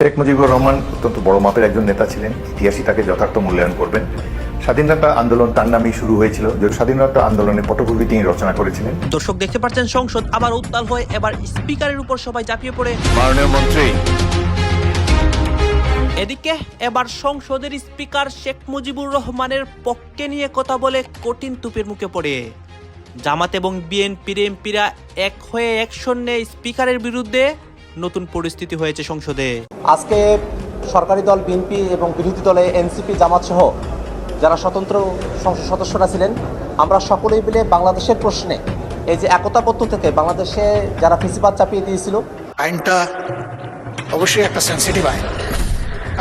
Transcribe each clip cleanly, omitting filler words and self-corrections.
শেখ মুজিবুর রহমান অত্যন্ত বড় মাপের একজন নেতা ছিলেন। ইতিহাসই তাকে যথার্থ মূল্যায়ন করবেন। স্বাধীনতা আন্দোলন তার নামেই শুরু হয়েছিল, যে স্বাধীনতা আন্দোলনের পটভূমি তিনি রচনা করেছিলেন। দর্শক দেখতে পাচ্ছেন সংসদ আবার উত্তাল হয়ে এবার স্পিকারের উপর সবাই ঝাঁপিয়ে পড়ে মাননীয় মন্ত্রী। এদিকে এবার সংসদের স্পিকার শেখ মুজিবুর রহমানের পক্ষে নিয়ে কথা বলে কঠিন তুপের মুখে পড়ে জামাত এবং বিএনপির এমপিরা এক হয়ে অ্যাকশন নেয় স্পিকারের বিরুদ্ধে। নতুন পরিস্থিতি হয়েছে সংসদে। আজকে সরকারি দল বিএনপি এবং বিরোধী দলে এনসিপি জামাত সহ যারা স্বতন্ত্র সংসদ সদস্যরা ছিলেন, আমরা সকলেই মিলে বাংলাদেশের প্রশ্নে এই যে একতাবদ্ধ থেকে বাংলাদেশে যারা ফেসিবাদ চাপিয়ে দিয়েছিল, আইনটা অবশ্যই একটা সেন্সিটিভ আইন।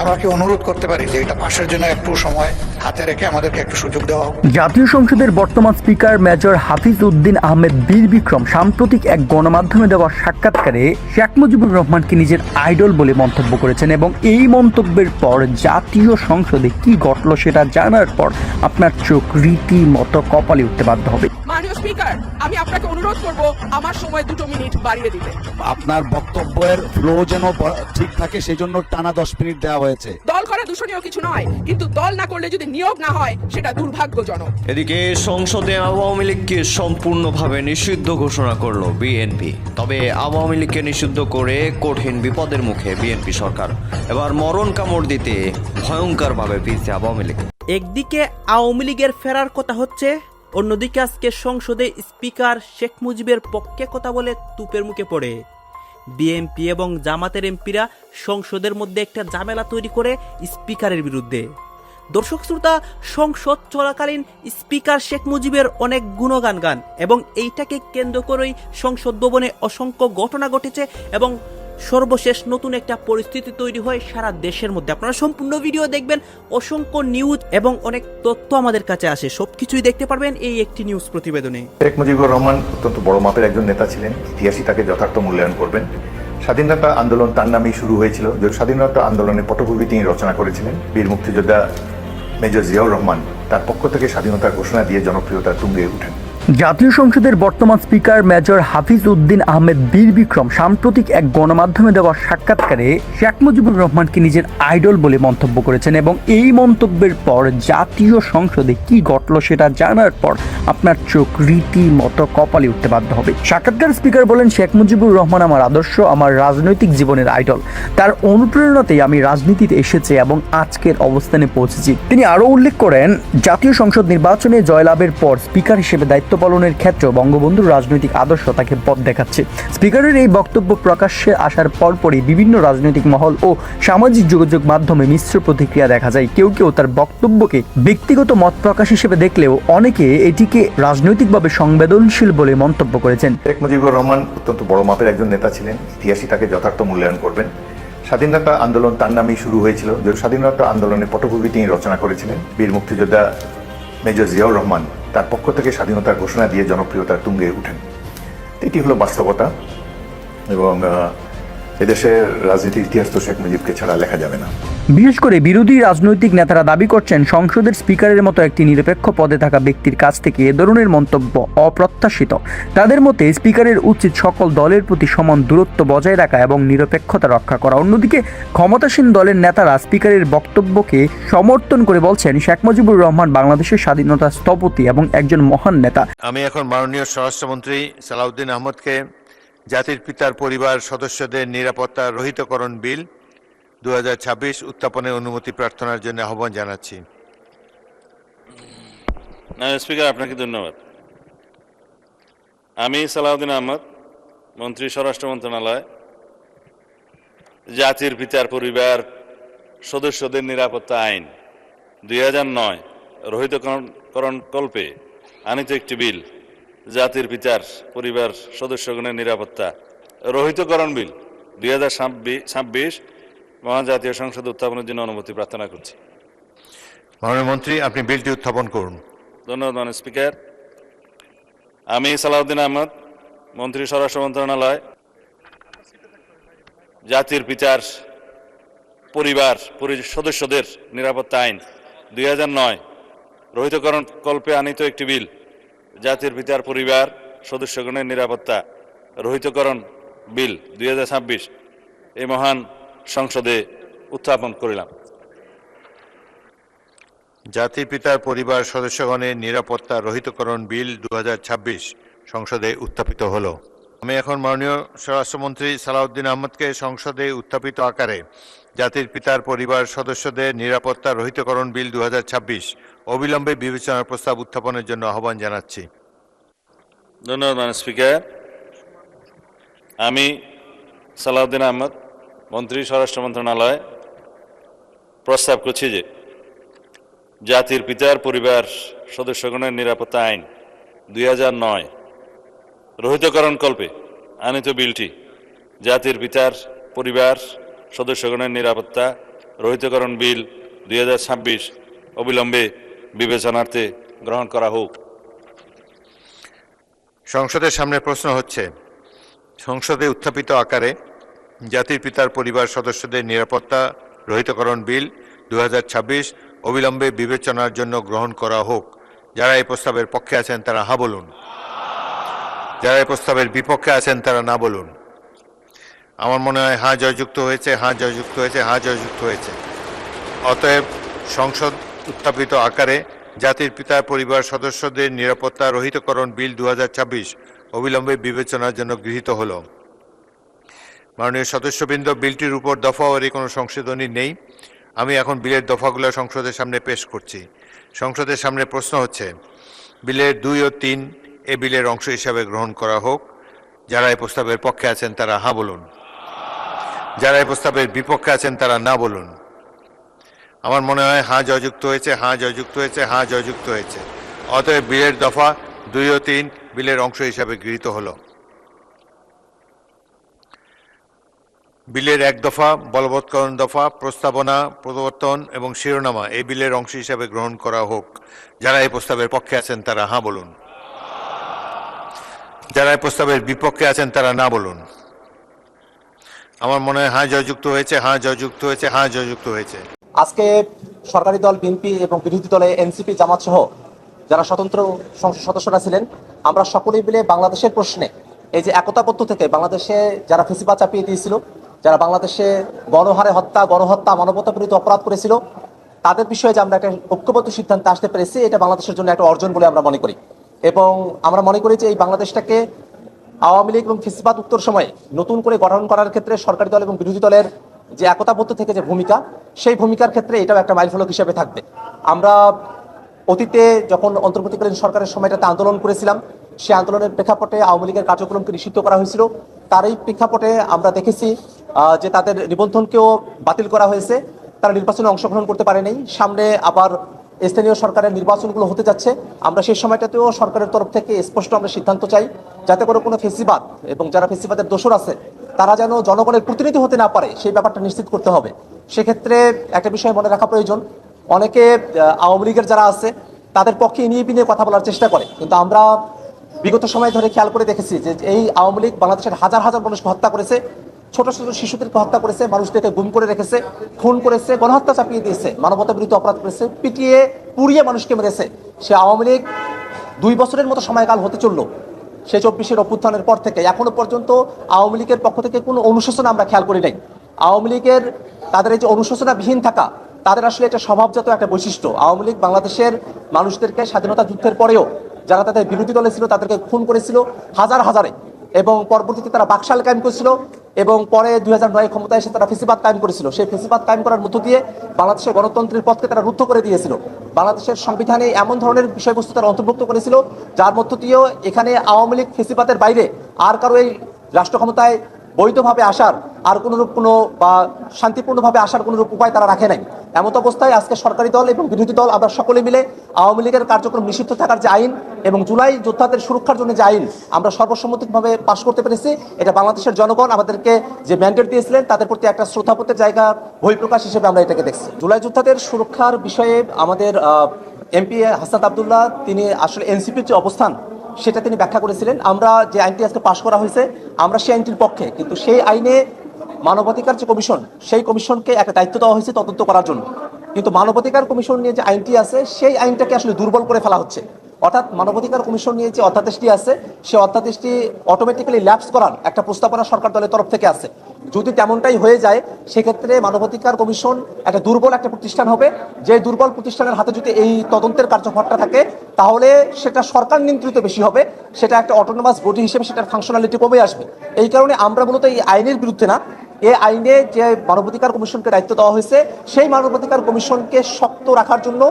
আমরা কি অনুরোধ করতে পারি যে এটা পাশের জন্য একটু সময় হাতে রেখে আমাদেরকে একটু সুযোগ দেওয়া হোক। জাতীয় সংসদের বর্তমান স্পিকার মেজর হাফিজ উদ্দিন আহমেদ বীর বিক্রম সাম্প্রতিক এক গণমাধ্যমে দেওয়া সাক্ষাৎকারে শেখ মুজিবুর রহমানকে নিজের আইডল বলে মন্তব্য করেছেন এবং এই মন্তব্যের পর জাতীয় সংসদে কি ঘটল সেটা জানার পর আপনার চোখ রীতিমতো কপালে উঠতে বাধ্য হবে। মাননীয় স্পিকার, আমি আপনাকে অনুরোধ করব আমার সময় 2 মিনিট বাড়িয়ে দিতে। আপনার বক্তব্যের ফ্লো যেন ঠিক থাকে সেই জন্য টানা 10 মিনিট দেওয়া হয়েছে। দল করা দূষণীয় কিছু নয়, কিন্তু দল না করলে যদি নিয়োগ না হয় সেটা দুর্ভাগ্যজনক। এদিকে সংসদে আওয়ামী লীগকে সম্পূর্ণভাবে নিষিদ্ধ ঘোষণা করলো বিএনপি। তবে আওয়ামী লীগকে নিষিদ্ধ করে কঠিন বিপদের মুখে বিএনপি সরকার। এবার মরণ কামড় দিতে ভয়ঙ্করভাবে পিছিয়ে আওয়ামী লীগ। একদিকে আওয়ামী লীগের ফেরার কথা হচ্ছে, অন্যদিকে আজকে সংসদে স্পিকার শেখ মুজিবের পক্ষে কথা বলে তুপের মুখে পড়ে বিএনপি এবং জামাতের এমপিরা সংসদের মধ্যে একটা ঝামেলা তৈরি করে স্পিকারের বিরুদ্ধে। দর্শক শ্রোতা, সংসদ চলাকালীন স্পিকার শেখ মুজিবের অনেক গুণগান গান এবং এইটাকে কেন্দ্র করেই সংসদ ভবনে অসংখ্য ঘটনা ঘটেছে এবং সর্বশেষ নতুন একটা পরিস্থিতি তৈরি হয় সারা দেশের মধ্যে। আপনারা সম্পূর্ণ ভিডিও দেখবেন, অসংখ্য নিউজ এবং অনেক তথ্য আমাদের কাছে আসে, সবকিছুই দেখতে পারবেন এই একটি নিউজ প্রতিবেদনে। শেখ মুজিবুর রহমান অত্যন্ত বড় মাপের একজন নেতা ছিলেন। ইতিহাসই তাকে যথার্থ মূল্যায়ন করবেন। স্বাধীনতা আন্দোলন তার নামেই শুরু হয়েছিল, যে স্বাধীনতা আন্দোলনের পটভূমি তিনি রচনা করেছিলেন। বীর মুক্তিযোদ্ধা মেজর জিয়াউর রহমান তার পক্ষ থেকে স্বাধীনতার ঘোষণা দিয়ে জনপ্রিয়তার তুঙ্গে উঠেন। জাতীয় সংসদের বর্তমান স্পিকার মেজর হাফিজ উদ্দিন আহমেদ বীর বিক্রম সাম্প্রতিক এক গণমাধ্যমে দেওয়া সাক্ষাৎকারে শেখ মুজিবুর রহমানকে নিজের আইডল বলে মন্তব্য করেছেন এবং এই মন্তব্যের পর জাতীয় সংসদে কি ঘটল সেটা জানার পর আপনার চোখ রীতিমতো কপালে উঠতে বাধ্য হবে। সাক্ষাৎকার স্পিকার বলেন, শেখ মুজিবুর রহমান আমার আদর্শ, আমার রাজনৈতিক জীবনের আইডল। তার অনুপ্রেরণাতেই আমি রাজনীতিতে এসেছি এবং আজকের অবস্থানে পৌঁছেছি। তিনি আরও উল্লেখ করেন, জাতীয় সংসদ নির্বাচনে জয়লাভের পর স্পিকার হিসেবে দায়িত্ব পালনের ক্ষেত্রে বঙ্গবন্ধুর রাজনৈতিক আদর্শ তাকে পথ দেখাচ্ছে। স্পিকারের এই বক্তব্য প্রকাশ্যে আসার পরপরই বিভিন্ন রাজনৈতিক মহল ও সামাজিক যোগাযোগ মাধ্যমে মিশ্র প্রতিক্রিয়া দেখা যায়। কেউ কেউ তার বক্তব্যকে ব্যক্তিগত মত প্রকাশ হিসেবে দেখলেও অনেকে এটিকে রাজনৈতিকভাবে সংবেদনশীল বলে মন্তব্য করেছেন। শেখ মুজিবুর রহমান অত্যন্ত বড় মাপের একজন নেতা ছিলেন। ইতিহাসই তাকে যথার্থ মূল্যায়ন করবেন। স্বাধীনতা আন্দোলন তার নামেই শুরু হয়েছিল, যে স্বাধীনতা আন্দোলনের পটভূমি তিনি রচনা করেছিলেন। বীর মুক্তিযোদ্ধা মেজর জিয়াউর রহমান তার পক্ষ থেকে স্বাধীনতার ঘোষণা দিয়ে জনপ্রিয়তার তুঙ্গে উঠেন। এটি হলো বাস্তবতা এবং এদেশের রাজনীতির ইতিহাস তো শেখ মুজিবকে ছাড়া লেখা যাবে না। বিশেষ করে বিরোধী রাজনৈতিক নেতারা দাবি করছেন, সংসদের স্পিকারের মতো একটি নিরপেক্ষ পদে থাকা ব্যক্তির কাছ থেকে এ ধরনের মন্তব্য অপ্রত্যাশিত। তাদের মতে স্পিকারের উচিত সকল দলের প্রতি সমান দূরত্ব বজায় রাখা এবং নিরপেক্ষতা রক্ষা করা। অন্যদিকে ক্ষমতাসীন দলের নেতারা স্পিকারের বক্তব্যকে সমর্থন করে বলছেন, শেখ মুজিবুর রহমান বাংলাদেশের স্বাধীনতা স্থপতি এবং একজন মহান নেতা। আমি এখন মাননীয় স্বরাষ্ট্রমন্ত্রী সালাউদ্দিন আহমদকে জাতির পিতার পরিবার সদস্যদের নিরাপত্তা রহিতকরণ বিল 2026 উত্থাপনের অনুমতি প্রার্থনার জন্য আহ্বান জানাচ্ছি। স্পিকার, আপনাকে ধন্যবাদ। আমি সালাউদ্দিন আহমদ, মন্ত্রী স্বরাষ্ট্র মন্ত্রণালয়, জাতির পিতার পরিবার সদস্যদের নিরাপত্তা আইন 2009 রহিতকরণ কল্পে আনিত একটি বিল, জাতির পিতার পরিবার সদস্যগণের নিরাপত্তা রহিতকরণ বিল 2026 মহান জাতীয় সংসদ উত্থাপনের জন্য অনুমতি প্রার্থনা করছি। মাননীয় মন্ত্রী, আপনি বিলটি উত্থাপন করুন। ধন্যবাদ মাননীয় স্পিকার। আমি সালাউদ্দিন আহমদ, মন্ত্রী স্বরাষ্ট্র মন্ত্রণালয়, জাতির পিতার পরিবার সদস্যদের নিরাপত্তা আইন 2009 রহিতকরণ কল্পে আনিত একটি বিল, জাতির পিতার পরিবার সদস্যগণের নিরাপত্তা রহিতকরণ বিল 2026 এই মহান সংসদে উত্থাপন করিলাম। জাতির পিতার পরিবার সদস্যগণের নিরাপত্তা রহিতকরণ বিল 2026 সংসদে উত্থাপিত হলো। আমি এখন মাননীয় স্বরাষ্ট্রমন্ত্রী সালাউদ্দিন আহমদকে সংসদে উত্থাপিত আকারে জাতির পিতার পরিবার সদস্যদের নিরাপত্তা রহিতকরণ বিল 2026 অবিলম্বে বিবেচনার প্রস্তাব উত্থাপনের জন্য আহ্বান জানাচ্ছি। ধন্যবাদ মাননীয় স্পিকার। আমি সালাউদ্দিন আহমদ, মন্ত্রী স্বরাষ্ট্র মন্ত্রণালয়, প্রস্তাব করছি যে জাতির পিতার পরিবার সদস্যগণের নিরাপত্তা আইন 2009 রহিতকরণ কল্পে আনিত বিলটি জাতির পিতার পরিবার সদস্যগণের নিরাপত্তা রহিতকরণ বিল 2026 অবিলম্বে বিবেচনার্থে গ্রহণ করা হোক। সংসদের সামনে প্রশ্ন হচ্ছে, সংসদে উত্থাপিত আকারে জাতির পিতার পরিবার সদস্যদের নিরাপত্তা রহিতকরণ বিল 2026 অবিলম্বে বিবেচনার জন্য গ্রহণ করা হোক। যারা এই প্রস্তাবের পক্ষে আছেন তারা হা বলুন, যারা এই প্রস্তাবের বিপক্ষে আছেন তারা না বলুন। আমার মনে হয় হা জয়যুক্ত হয়েছে, হা জয়যুক্ত হয়েছে, হা জয়যুক্ত হয়েছে। অতএব সংসদ উত্থাপিত আকারে জাতির পিতার পরিবার সদস্যদের নিরাপত্তা রহিতকরণ বিল 2026 অবিলম্বে বিবেচনার জন্য গৃহীত হল। মাননীয় সদস্যবৃন্দ, বিলটির উপর দফাওয়ারি কোনো সংশোধনী নেই। আমি এখন বিলের দফাগুলো সংসদের সামনে পেশ করছি। সংসদের সামনে প্রশ্ন হচ্ছে, বিলের 2 ও 3 এ বিলের অংশ হিসাবে গ্রহণ করা হোক। যারা এই প্রস্তাবের পক্ষে আছেন তারা হা বলুন, যারা এই প্রস্তাবের বিপক্ষে আছেন তারা না বলুন। আমার মনে হয় হা জয়যুক্ত হয়েছে, হা জয়যুক্ত হয়েছে, হা জয়যুক্ত হয়েছে। অতএব বিলের দফা 2 ও 3 বিলের অংশ হিসাবে গৃহীত হল। বিলের 1 দফা বলবৎকরণ দফা, প্রস্তাবনা, প্রবর্তন এবং শিরোনামা এই বিলের অংশ হিসাবে গ্রহণ করা হোক। যারা এই প্রস্তাবের পক্ষে আছেন তারা হা বলুন, যারা এই প্রস্তাবের বিপক্ষে আছেন তারা না বলুন। আমার মনে হয় হা জয়যুক্ত হয়েছে, হা জয়যুক্ত হয়েছে, হা জয়যুক্ত হয়েছে। আজকে সরকারি দল বিএনপি এবং বিরোধী দলে এনসিপি জামাত সহ যারা স্বতন্ত্র সংসদ সদস্যরা ছিলেন, আমরা সকলেই মিলে বাংলাদেশের প্রশ্নে এই যে একতাবদ্ধ থেকে বাংলাদেশে যারা ফেসিবাদ চাপিয়ে দিয়েছিল, যারা বাংলাদেশে গণহারে হত্যা, গণহত্যা, মানবতা বিরোধী অপরাধ করেছিল, তাদের বিষয়ে যে আমরা একটা ঐক্যবদ্ধ সিদ্ধান্তে আসতে পেরেছি, এটা বাংলাদেশের জন্য একটা অর্জন বলে আমরা মনে করি। এবং আমরা মনে করি যে এই বাংলাদেশটাকে আওয়ামী লীগ এবং ফেসিবাদ উত্তর সময়ে নতুন করে গঠন করার ক্ষেত্রে সরকারি দল এবং বিরোধী দলের যে একতাবদ্ধ থেকে যে ভূমিকা, সেই ভূমিকার ক্ষেত্রে এটাও একটা মাইলফলক হিসেবে থাকবে। আমরা অতীতে যখন অন্তর্বর্তীকালীন সরকারের সময়টাতে আন্দোলন করেছিলাম, সেই আন্দোলনের প্রেক্ষাপটে আওয়ামী লীগের কার্যক্রমকে নিষিদ্ধ করা হয়েছিল। তারই প্রেক্ষাপটে আমরা দেখেছি যে তাদের নিবন্ধনকেও বাতিল করা হয়েছে, তারা নির্বাচনে অংশগ্রহণ করতে পারেনি। সামনে আবার স্থানীয় সরকারের নির্বাচনগুলো হতে যাচ্ছে। আমরা সেই সময়টাতেও সরকারের তরফ থেকে স্পষ্ট আমরা সিদ্ধান্ত চাই, যাতে করে কোনো ফেসিবাদ এবং যারা ফেসিবাদের দোষর আছে তারা যেন জনগণের প্রতিনিধি হতে না পারে, সেই ব্যাপারটা নিশ্চিত করতে হবে। সেক্ষেত্রে একটা বিষয় মনে রাখা প্রয়োজন, অনেকে আওয়ামী লীগের যারা আছে তাদের পক্ষে নিয়ে বিনিয়ে কথা বলার চেষ্টা করে, কিন্তু আমরা বিগত সময় ধরে খেয়াল করে দেখেছি যে এই আওয়ামী লীগ বাংলাদেশের হাজার হাজার মানুষকে হত্যা করেছে, ছোট ছোট শিশুদেরকে হত্যা করেছে, মানুষদেরকে গুম করে রেখেছে, খুন করেছে, গণহত্যা চাপিয়ে দিয়েছে, মানবতা বিরোধী অপরাধ করেছে, পিটিয়ে পুড়িয়ে মানুষকে মেরেছে। সে আওয়ামী লীগ 2 বছরের মতো সময়কাল হতে চললো সেই 24-এর অভ্যুত্থানের পর থেকে এখনো পর্যন্ত আওয়ামী লীগের পক্ষ থেকে কোনো অনুশোচনা আমরা খেয়াল করি নাই। আওয়ামী লীগের তাদের এই যে অনুশোচনাবিহীন থাকা, তাদের আসলে এটা স্বভাবজাত একটা বৈশিষ্ট্য। আওয়ামী লীগ বাংলাদেশের মানুষদেরকে স্বাধীনতা যুদ্ধের পরেও যারা তাদের বিরোধী দলে ছিল তাদেরকে খুন করেছিল হাজার হাজারে, এবং পরবর্তীতে তারা বাকশাল কায়েম করেছিল, এবং পরে 2009 ক্ষমতায় এসে তারা ফেসিবাদ কায়েম করেছিল। সেই ফেসিবাদ কায়েম করার মধ্য দিয়ে বাংলাদেশের গণতন্ত্রের পথকে তারা রুদ্ধ করে দিয়েছিল। বাংলাদেশের সংবিধানে এমন ধরনের বিষয়বস্তু তারা অন্তর্ভুক্ত করেছিল যার মধ্য দিয়েও এখানে আওয়ামী লীগ ফেসিবাদের বাইরে আর কারো এই রাষ্ট্র ক্ষমতায় বৈধভাবে আসার আর কোনোরূপ কোনো বা শান্তিপূর্ণভাবে আসার কোনোরূপ উপায় তারা রাখে নাই। এমত অবস্থায় আজকে সরকারি দল এবং বিরোধী দল আমরা সকলে মিলে আওয়ামী লীগের কার্যক্রম নিষিদ্ধ থাকার যে আইন এবং জুলাই যোদ্ধাদের সুরক্ষার জন্য যে আইন আমরা সর্বসম্মতিকভাবে পাশ করতে পেরেছি, এটা বাংলাদেশের জনগণ আমাদেরকে যে ম্যান্ডেট দিয়েছিলেন তাদের প্রতি একটা শ্রদ্ধাবোধের জায়গা বহিঃপ্রকাশ হিসেবে আমরা এটাকে দেখছি। জুলাই যোদ্ধাদের সুরক্ষার বিষয়ে আমাদের এমপি হাসনাত আবদুল্লাহ তিনি আসলে এনসিপির যে অবস্থান সেটা তিনি ব্যাখ্যা করেছিলেন। আমরা যে আইনটি আজকে পাশ করা হয়েছে আমরা সেই আইনটির পক্ষে, কিন্তু সেই আইনে মানবাধিকার যে কমিশন, সেই কমিশনকে একটা দায়িত্ব দেওয়া হয়েছে তদন্ত করার জন্য, কিন্তু মানবাধিকার কমিশন নিয়ে যে আইনটি আছে সেই আইনটাকে আসলে দুর্বল করে ফেলা হচ্ছে। অর্থাৎ মানবাধিকার কমিশন নিয়ে যে অধ্যাদেশটি আছে সেই অধ্যাদেশটি অটোমেটিক্যালি ল্যাপস করার একটা প্রস্তাবনা সরকার দলের তরফ থেকে আছে। যদি তেমনটাই হয়ে যায় সেক্ষেত্রে মানবাধিকার কমিশন একটা দুর্বল একটা প্রতিষ্ঠান হবে। যে দুর্বল প্রতিষ্ঠানের হাতে যদি এই তদন্তের কার্যভারটা থাকে তাহলে সেটা সরকার নিয়ন্ত্রিত বেশি হবে, সেটা একটা অটোনোমাস বডি হিসেবে সেটার ফাংশনালিটি কমে আসবে। এই কারণে আমরা মূলত এই আইনের বিরুদ্ধে না, এই আইনে যে মানবাধিকার কমিশনকে দায়িত্ব দেওয়া হয়েছে সেই মানবাধিকার কমিশনকে শক্ত রাখার জন্য,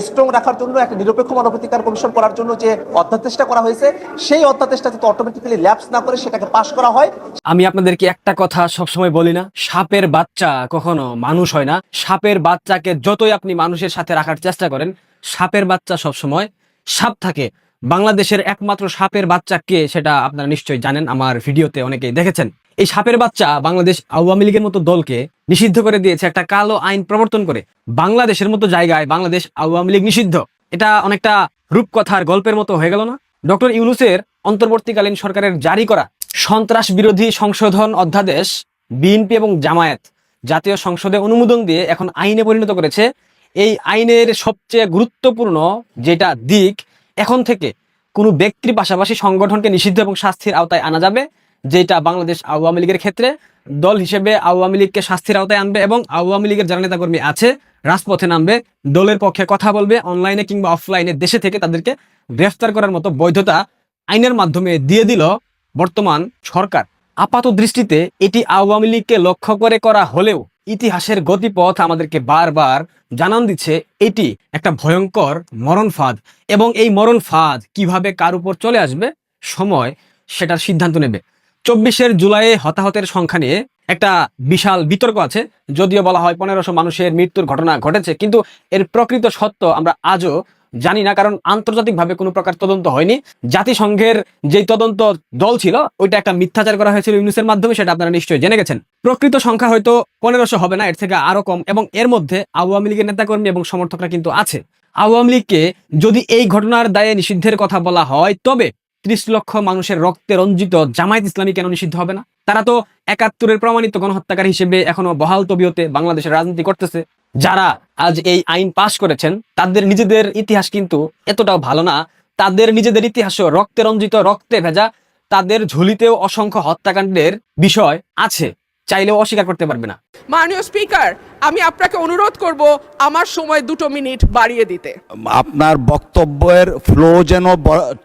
স্ট্রং রাখার জন্য, একটা নিরপেক্ষ মানবাধিকার কমিশন করার জন্য যে অধ্যাদেশটা করা হয়েছে সেই অধ্যাদেশটা যাতে অটোমেটিক্যালি ল্যাপস না করে সেটাকে পাশ করা হয়। আমি আপনাদেরকে একটা কথা সবসময় বলি না, সাপের বাচ্চা কখনো মানুষ হয় না। সাপের বাচ্চাকে যতই আপনি মানুষের সাথে রাখার চেষ্টা করেন, সাপের বাচ্চা সবসময় সাপ থাকে। বাংলাদেশের একমাত্র সাপের বাচ্চা কে সেটা আপনারা নিশ্চয়ই জানেন, আমার ভিডিওতে অনেকেই দেখেছেন। এই সাপের বাচ্চা বাংলাদেশ আওয়ামী লীগের মতো দলকে নিষিদ্ধ করে দিয়েছে একটা কালো আইন প্রবর্তন করে। বাংলাদেশের মতো জায়গায় বাংলাদেশ আওয়ামী লীগ নিষিদ্ধ, এটা অনেকটা রূপকথার গল্পের মতো হয়ে গেল না? ডক্টর ইউনূসের অন্তর্বর্তীকালীন সরকারের জারি করা সন্ত্রাস বিরোধী সংশোধন অধ্যাদেশ বিএনপি এবং জামায়াত জাতীয় সংসদে অনুমোদন দিয়ে এখন আইনে পরিণত করেছে। এই আইনের সবচেয়ে গুরুত্বপূর্ণ যেটা দিক, এখন থেকে কোনো ব্যক্তির পাশাপাশি সংগঠনকে নিষিদ্ধ এবং শাস্তির আওতায় আনা যাবে, যেটা বাংলাদেশ আওয়ামী লীগের ক্ষেত্রে দল হিসেবে আওয়ামী লীগকে শাস্তির আওতায় আনবে এবং আওয়ামী লীগের যারা নেতাকর্মী আছে রাজপথে নামবে, দলের পক্ষে কথা বলবে, অনলাইনে কিংবা অফলাইনে দেশে থেকে তাদেরকে গ্রেফতার করার মতো বৈধতা আইনের মাধ্যমে দিয়ে দিল বর্তমান সরকার। আপাত দৃষ্টিতে এটি আওয়ামী লীগকে লক্ষ্য করে করা হলেও ইতিহাসের গতিপথ আমাদেরকে বারবার জানান দিচ্ছে এটি একটা ভয়ঙ্কর মরণ ফাঁদ, এবং এই মরণ ফাঁদ কিভাবে কার উপর চলে আসবে সময় সেটার সিদ্ধান্ত নেবে। 24 জুলাইয়ে হতাহতের সংখ্যা নিয়ে একটা বিশাল বিতর্ক আছে। যদিও বলা হয় 1500 মানুষের মৃত্যুর ঘটনা ঘটেছে, কিন্তু এর প্রকৃত সত্য আমরা আজও জানি না, কারণ আন্তর্জাতিকভাবে কোনো প্রকার তদন্ত হয়নি। জাতিসংঘের যে তদন্ত দল ছিল ওইটা একটা মিথ্যাচার করা হয়েছিল ইউনূসের মাধ্যমে, সেটা আপনারা নিশ্চয়ই জেনে গেছেন। প্রকৃত সংখ্যা হয়তো 1500 হবে না, এর থেকে আরো কম, এবং এর মধ্যে আওয়ামী লীগের নেতাকর্মী এবং সমর্থকরা কিন্তু আছে। আওয়ামী লীগকে যদি এই ঘটনার দায়ে নিষিদ্ধের কথা বলা হয়, তবে 30 লক্ষ মানুষের রক্তে রঞ্জিত জামায়াত ইসলামী কেন নিষিদ্ধ হবে না? তারা তো 71-এর প্রমাণিত গণহত্যাকারী হিসেবে এখনো বহাল তবিয়তে বাংলাদেশের রাজনীতি করতেছে। যারা আজ এই আইন পাশ করেছেন তাদের নিজেদের ইতিহাস কিন্তু এতটাও ভালো না, তাদের নিজেদের ইতিহাসও রক্তে রঞ্জিত, রক্তে ভেজা, তাদের ঝুলিতেও অসংখ্য হত্যাকাণ্ডের বিষয় আছে, চাইলেও অস্বীকার করতে পারবে না। মাননীয় স্পিকার, আমি আপনাকে অনুরোধ করব আমার সময় 2 মিনিট বাড়িয়ে দিতে। আপনার বক্তব্যের ফ্লো যেন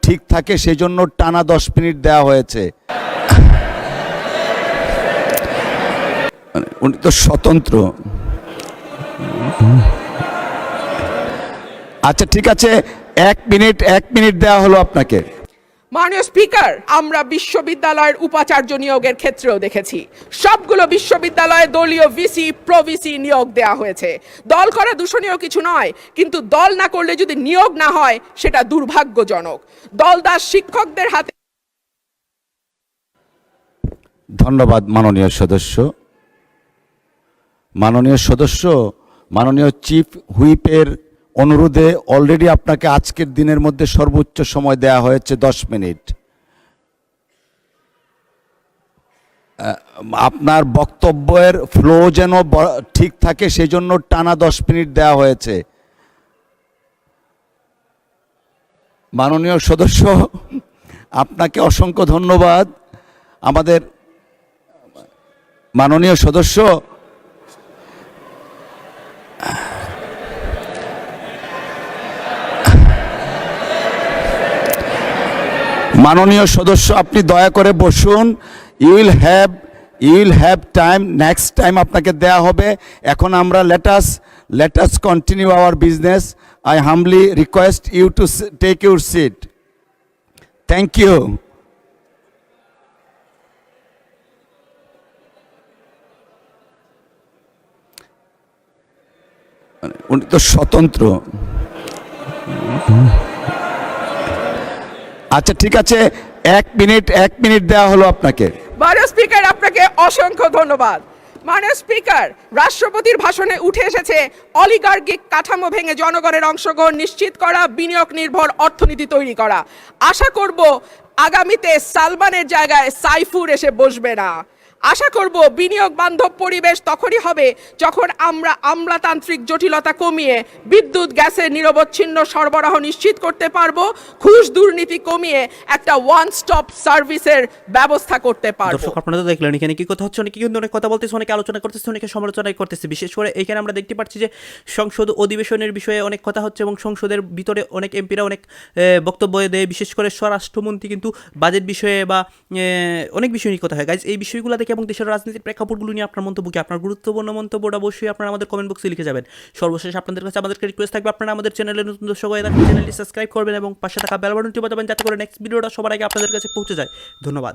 ঠিক থাকে সেই জন্য টানা 10 মিনিট দেওয়া হয়েছে। উনি তো স্বতন্ত্র। আচ্ছা ঠিক আছে, 1 মিনিট দেওয়া হলো আপনাকে। মাননীয় স্পিকার, আমরা বিশ্ববিদ্যালয়ের উপাচার্য নিয়োগের ক্ষেত্রেও দেখেছি সবগুলো বিশ্ববিদ্যালয়ে দলীয় ভিসি প্রভিসি নিয়োগ দেওয়া হয়েছে। দল করা দূষণীয় কিছু নয়, কিন্তু দল না করলে যদি নিয়োগ না হয় সেটা দুর্ভাগ্যজনক। দলদাস শিক্ষকদের হাতে। ধন্যবাদ মাননীয় সদস্য। মাননীয় চিফ হুইপের অনুরোধে অলরেডি আপনাকে আজকের দিনের মধ্যে সর্বোচ্চ সময় দেয়া হয়েছে 10 মিনিট। আপনার বক্তব্যের ফ্লো যেন ঠিক থাকে সেই জন্য টানা 10 মিনিট দেওয়া হয়েছে। মাননীয় সদস্য, আপনাকে অসংখ্য ধন্যবাদ। আমাদের মাননীয় সদস্য, আপনি দয়া করে বসুন। You will have time, next time আপনাকে দেয়া হবে। এখন আমরা let us continue our business. I humbly request you to take your seat. Thank you. উনি তো স্বতন্ত্র। আচ্ছা ঠিক আছে, 1 মিনিট দেওয়া হলো আপনাকে। মাননীয় স্পিকার, আপনাকে অসংখ্য ধন্যবাদ। মাননীয় স্পিকার, রাষ্ট্রপতির ভাষণে উঠে এসেছে অলিগার্কিক কাঠামো ভেঙে জনগণের অংশগ্রহণ নিশ্চিত করা, বিনিয়োগ নির্ভর অর্থনীতি তৈরি করা। আশা করব আগামীতে সালমানের জায়গায় সাইফুর এসে বসবে না। আশা করব বিনিয়োগ বান্ধব পরিবেশ তখনই হবে যখন আমরা আমলাতান্ত্রিক জটিলতা কমিয়ে বিদ্যুৎ গ্যাসের নিরবচ্ছিন্ন সরবরাহ নিশ্চিত করতে পারবো, ঘুষ দুর্নীতি কমিয়ে একটা ওয়ান স্টপ সার্ভিসের ব্যবস্থা করতে পারবো। দর্শক আপনারা তো দেখলেন এখানে কি কথা হচ্ছে, অনেকে কিন্তু অনেক কথা বলতেছে, অনেকে আলোচনা করতেছে, অনেকে সমালোচনা করতেছে। বিশেষ করে এখানে আমরা দেখতে পাচ্ছি যে সংসদ অধিবেশনের বিষয়ে অনেক কথা হচ্ছে এবং সংসদের ভিতরে অনেক এমপিরা অনেক বক্তব্য দেয়। বিশেষ করে স্বরাষ্ট্রমন্ত্রী কিন্তু বাজেট বিষয়ে বা অনেক বিষয় নিয়ে কথা হয়। গাইজ এই বিষয়গুলো দেখে এবং দেশের রাজনীতির প্রেক্ষাপটগুলো নিয়ে আপনার মন্তব্য কি, আপনার গুরুত্বপূর্ণ মন্তব্যটা অবশ্যই আপনারা আমাদের কমেন্ট বক্সে লিখে যাবেন। সর্বশেষ আপনাদের কাছে আমাদেরকে রিকোয়েস্ট থাকবে আপনারা আমাদের চ্যানেলে নতুন দর্শক হয়ে থাকলে চ্যানেলটি সাবস্ক্রাইব করবেন এবং পাশে থাকা বেল বাটনটি বাজাবেন যাতে করে নেক্সট ভিডিওটা সবার আগে আপনাদের কাছে পৌঁছে যায়। ধন্যবাদ।